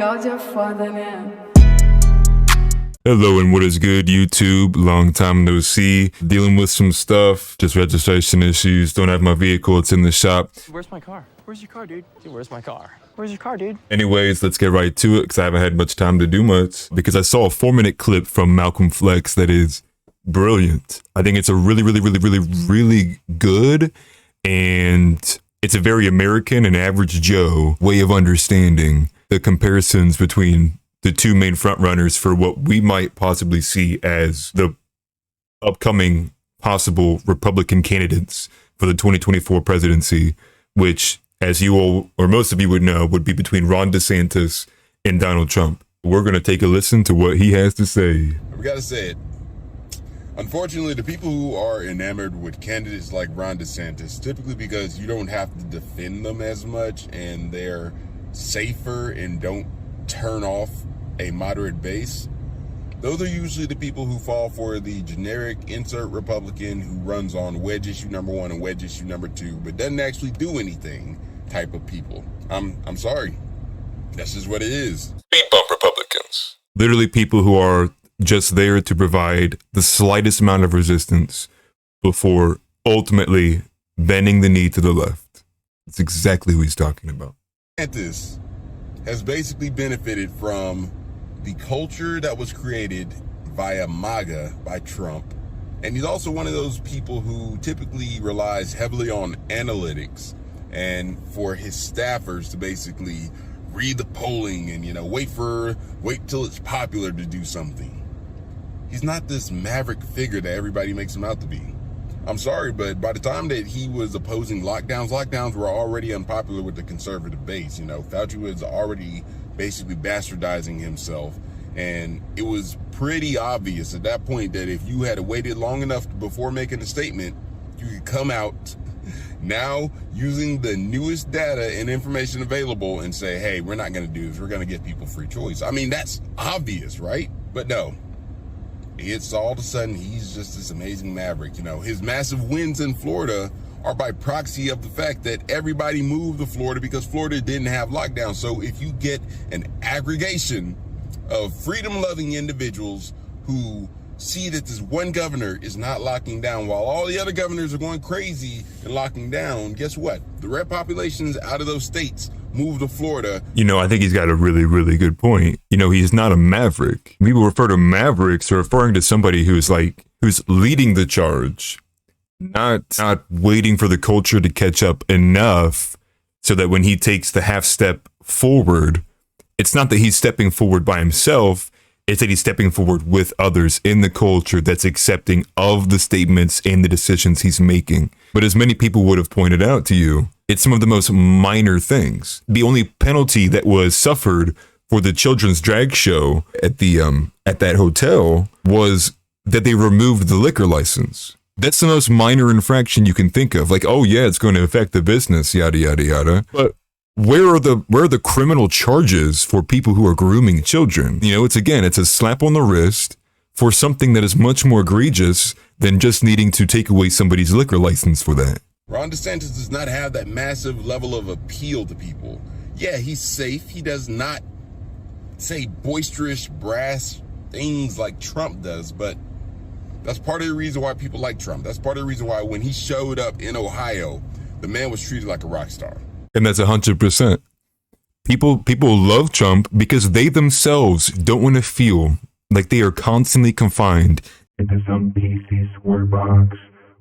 Y'all just further now. Hello and what is good, YouTube? Long time no see. Dealing with some stuff, just registration issues. Don't have my vehicle, it's in the shop. Where's my car? Where's your car, dude? Dude, where's my car? Where's your car, dude? Anyways, let's get right to it because I haven't had much time to do much. Because I saw a 4-minute clip from Malcolm Flex that is brilliant. I think it's a really good, and it's a very American and average Joe way of understanding the comparisons between the two main frontrunners for what we might possibly see as the upcoming possible Republican candidates for the 2024 presidency, which, as you all, or most of you would know, would be between Ron DeSantis and Donald Trump. We're going to take a listen to what he has to say. We got to say it. Unfortunately, the people who are enamored with candidates like Ron DeSantis, typically because you don't have to defend them as much and they're safer and don't turn off a moderate base, those are usually the people who fall for the generic insert Republican who runs on wedge issue number 1 and wedge issue number 2, but doesn't actually do anything type of people. I'm sorry. That's just what it is. Speed bump Republicans. Literally people who are just there to provide the slightest amount of resistance before ultimately bending the knee to the left. That's exactly what he's talking about. DeSantis has basically benefited from the culture that was created via MAGA by Trump. And he's also one of those people who typically relies heavily on analytics and for his staffers to basically read the polling and, wait till it's popular to do something. He's not this maverick figure that everybody makes him out to be. I'm sorry, but by the time that he was opposing lockdowns were already unpopular with the conservative base. Fauci was already basically bastardizing himself. And it was pretty obvious at that point that if you had waited long enough before making a statement, you could come out now using the newest data and information available and say, hey, we're not going to do this. We're going to give people free choice. I mean, that's obvious, right? But no. It's all of a sudden he's just this amazing maverick. His massive wins in Florida are by proxy of the fact that everybody moved to Florida because Florida didn't have lockdown. So if you get an aggregation of freedom-loving individuals who see that this one governor is not locking down while all the other governors are going crazy and locking down, guess what? The red populations out of those states move to Florida. I think he's got a really good point. He's not a maverick. People refer to mavericks or referring to somebody who's leading the charge, not waiting for the culture to catch up enough so that when he takes the half step forward, it's not that he's stepping forward by himself, it's that he's stepping forward with others in the culture that's accepting of the statements and the decisions he's making. But as many people would have pointed out to you, it's some of the most minor things. The only penalty that was suffered for the children's drag show at that hotel was that they removed the liquor license. That's the most minor infraction you can think of. Like, oh yeah, it's going to affect the business, yada yada yada. But where are the criminal charges for people who are grooming children? It's a slap on the wrist for something that is much more egregious than just needing to take away somebody's liquor license for that. Ron DeSantis does not have that massive level of appeal to people. Yeah, he's safe. He does not say boisterous, brass things like Trump does, but that's part of the reason why people like Trump. That's part of the reason why when he showed up in Ohio, the man was treated like a rock star. And that's 100%. People love Trump because they themselves don't want to feel like they are constantly confined into some PC square box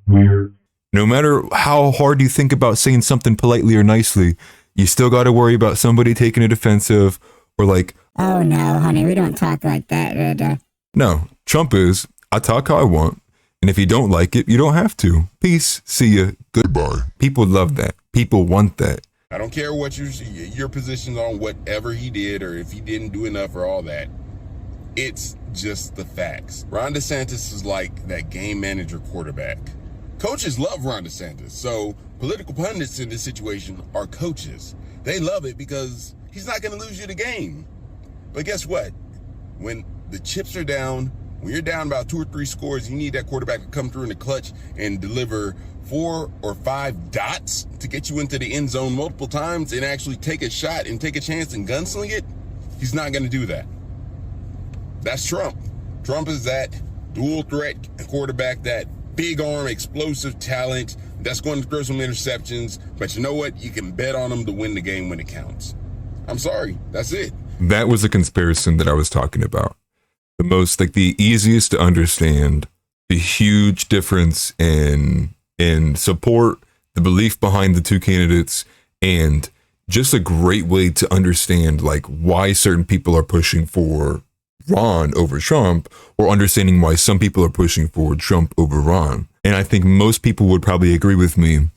where no matter how hard you think about saying something politely or nicely, you still got to worry about somebody taking it offensive or like, oh no, honey, we don't talk like that. No, Trump is, I talk how I want. And if you don't like it, you don't have to. Peace. See ya. Goodbye. People love that. People want that. I don't care what your positions on whatever he did or if he didn't do enough or all that. It's just the facts. Ron DeSantis is like that game manager quarterback. Coaches love Ron DeSantis. So political pundits in this situation are coaches. They love it because he's not going to lose you the game. But guess what? When the chips are down, when you're down about 2 or 3 scores, you need that quarterback to come through in the clutch and deliver 4 or 5 dots to get you into the end zone multiple times and actually take a shot and take a chance and gunsling it. He's not going to do that. That's Trump. Trump is that dual threat quarterback, that big arm, explosive talent that's going to throw some interceptions. But you know what? You can bet on him to win the game when it counts. I'm sorry. That's it. That was a comparison that I was talking about. The most, like, the easiest to understand, the huge difference in support, the belief behind the two candidates, and just a great way to understand, like, why certain people are pushing for Ron over Trump, or understanding why some people are pushing for Trump over Ron. And I think most people would probably agree with me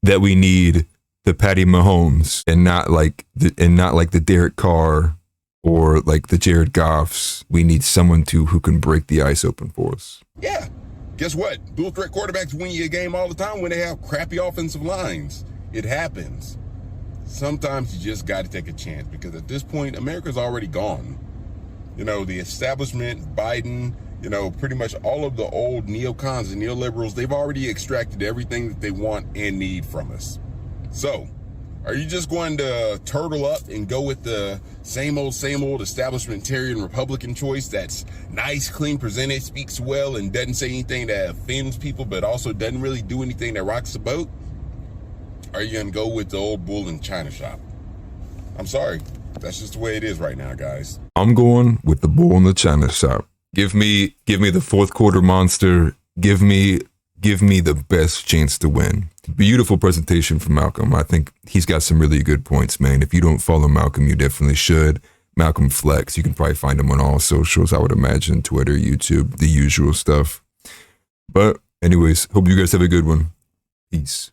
that we need the Patty Mahomes and not like the Derek Carr or like the Jared Goffs. We need someone who can break the ice open for us. Yeah. Guess what? Dual threat quarterbacks win you a game all the time when they have crappy offensive lines. It happens. Sometimes you just got to take a chance, because at this point, America's already gone. You know, the establishment, Biden, you know, pretty much all of the old neocons and neoliberals, they've already extracted everything that they want and need from us. So, are you just going to turtle up and go with the same old establishmentarian Republican choice that's nice, clean, presented, speaks well, and doesn't say anything that offends people, but also doesn't really do anything that rocks the boat? Or are you going to go with the old bull in China shop? I'm sorry. That's just the way it is right now, guys. I'm going with the bull in the China shop. Give me the fourth quarter monster. Give me the best chance to win. Beautiful presentation from Malcolm. I think he's got some really good points, man. If you don't follow Malcolm, you definitely should. Malcolm Flex. You can probably find him on all socials, I would imagine. Twitter, YouTube, the usual stuff. But anyways, hope you guys have a good one. Peace.